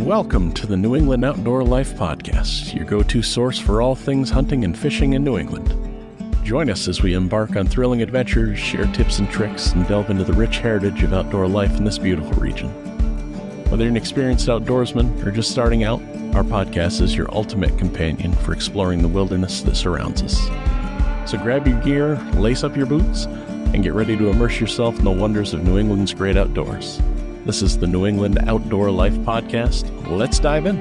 Welcome to the New England Outdoor Life Podcast, your go-to source for all things hunting and fishing in New England. Join us as we embark on thrilling adventures, share tips and tricks, and delve into the rich heritage of outdoor life in this beautiful region. Whether you're an experienced outdoorsman or just starting out, our podcast is your ultimate companion for exploring the wilderness that surrounds us. So grab your gear, lace up your boots, and get ready to immerse yourself in the wonders of New England's great outdoors. This is the New England Outdoor Life Podcast. Let's dive in.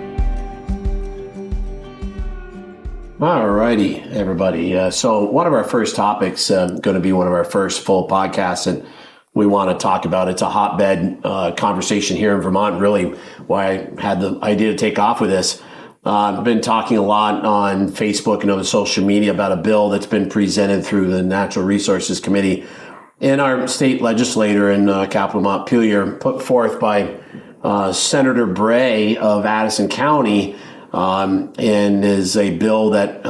All righty, everybody. So one of our first topics, going to be one of our first full podcasts, and we want to talk about, it's a hotbed conversation here in Vermont, really why I had the idea to take off with this. I've been talking a lot on Facebook and other social media about a bill that's been presented through the Natural Resources Committee in our state legislature in capital Montpelier, put forth by Senator Bray of Addison County, and is a bill that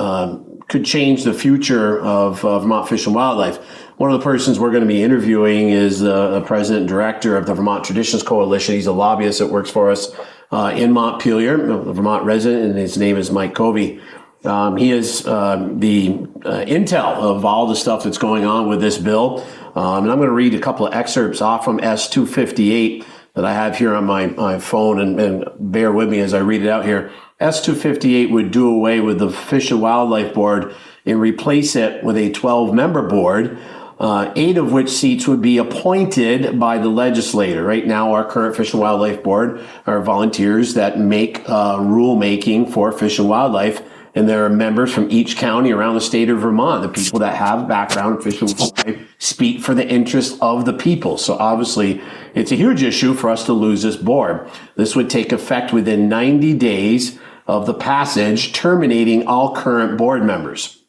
could change the future of Vermont Fish and Wildlife. One of the persons we're going to be interviewing is the president and director of the Vermont Traditions Coalition. He's a lobbyist that works for us in Montpelier, a Vermont resident, and his name is Mike Covey. He is the intel of all the stuff that's going on with this bill. And I'm going to read a couple of excerpts off from S.258 that I have here on my phone, and bear with me as I read it out here. S.258 would do away with the Fish and Wildlife Board and replace it with a 12-member board, 8 of which seats would be appointed by the legislator. Right now, our current Fish and Wildlife Board are volunteers that make rulemaking for fish and wildlife, and there are members from each county around the state of Vermont. The people that have background in fish and wildlife speak for the interests of the people. So obviously, it's a huge issue for us to lose this board. This would take effect within 90 days of the passage, terminating all current board members.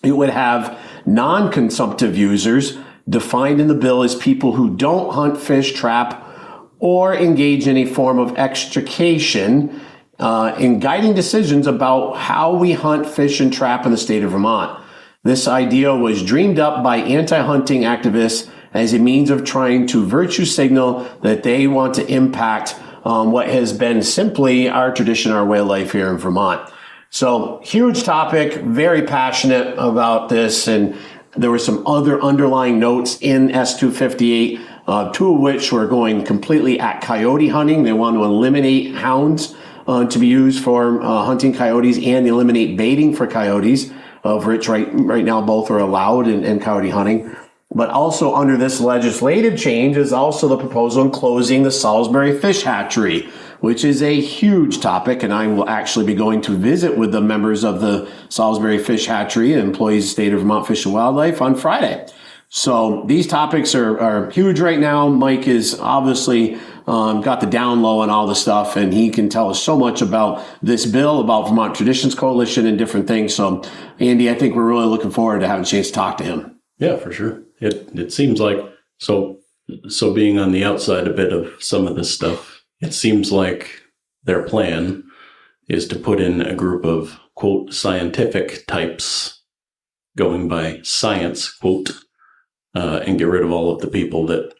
It would have non-consumptive users defined in the bill as people who don't hunt, fish, trap, or engage in a form of extrication in guiding decisions about how we hunt, fish, and trap in the state of Vermont. This idea was dreamed up by anti-hunting activists as a means of trying to virtue signal that they want to impact what has been simply our tradition, our way of life here in Vermont. So huge topic, very passionate about this. And there were some other underlying notes in S.258, 2 of which were going completely at coyote hunting. They want to eliminate hounds to be used for hunting coyotes and eliminate baiting for coyotes, of which right now both are allowed in coyote hunting. But also under this legislative change is also the proposal in closing the Salisbury Fish Hatchery, which is a huge topic, and I will actually be going to visit with the members of the Salisbury Fish Hatchery and employees of the state of Vermont Fish and Wildlife on Friday. So these topics are huge right now. Mike is obviously got the down low on all the stuff, and he can tell us so much about this bill, about Vermont Traditions Coalition and different things. So, Andy, I think we're really looking forward to having a chance to talk to him. Yeah, for sure. It seems like, so being on the outside a bit of some of this stuff, it seems like their plan is to put in a group of, quote, scientific types going by science, quote, and get rid of all of the people that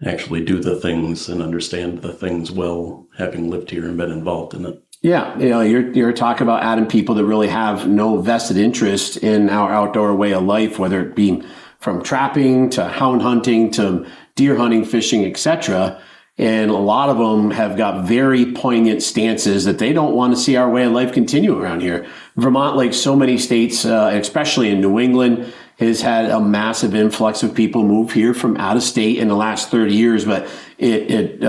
actually do the things and understand the things well, having lived here and been involved in it. Yeah, you're talking about adding people that really have no vested interest in our outdoor way of life, whether it be from trapping to hound hunting to deer hunting, fishing, etc. And a lot of them have got very poignant stances that they don't want to see our way of life continue around here. Vermont, like so many states, especially in New England, has had a massive influx of people move here from out of state in the last 30 years, but it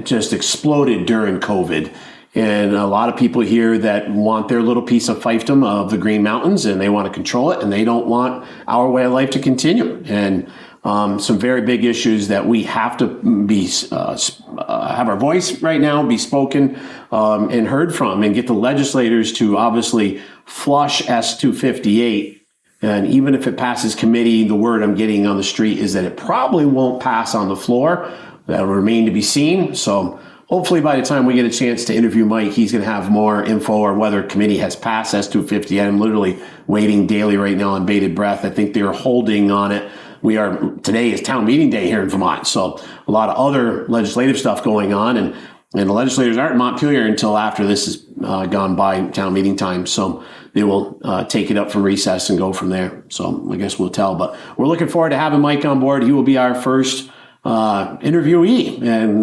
just exploded during COVID. And a lot of people here that want their little piece of fiefdom of the Green Mountains, and they want to control it, and they don't want our way of life to continue. And some very big issues that we have to be have our voice right now, be spoken and heard from, and get the legislators to obviously flush S.258. And even if it passes committee, the word I'm getting on the street is that it probably won't pass on the floor. That will remain to be seen. So hopefully by the time we get a chance to interview Mike, he's going to have more info or whether committee has passed S.258. I'm literally waiting daily right now on bated breath. I think they're holding on it. Today is town meeting day here in Vermont. So a lot of other legislative stuff going on. And And the legislators aren't in Montpelier until after this is gone by town meeting time. So they will take it up from recess and go from there. So I guess we'll tell. But we're looking forward to having Mike on board. He will be our first interviewee. And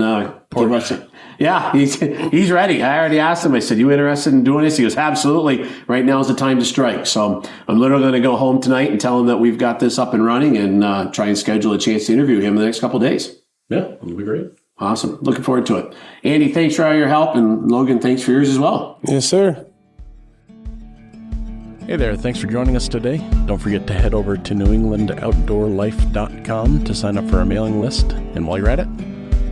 give us yeah, he's ready. I already asked him. I said, "You interested in doing this?" He goes, "Absolutely. Right now is the time to strike." So I'm literally going to go home tonight and tell him that we've got this up and running and try and schedule a chance to interview him in the next couple of days. Yeah, it'll be great. Awesome. Looking forward to it. Andy, thanks for all your help. And Logan, thanks for yours as well. Yes, sir. Hey there, thanks for joining us today. Don't forget to head over to newenglandoutdoorlife.com to sign up for our mailing list. And while you're at it,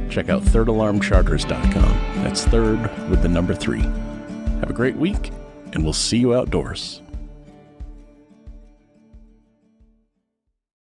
check out thirdalarmcharters.com. That's third with the number 3. Have a great week, and we'll see you outdoors.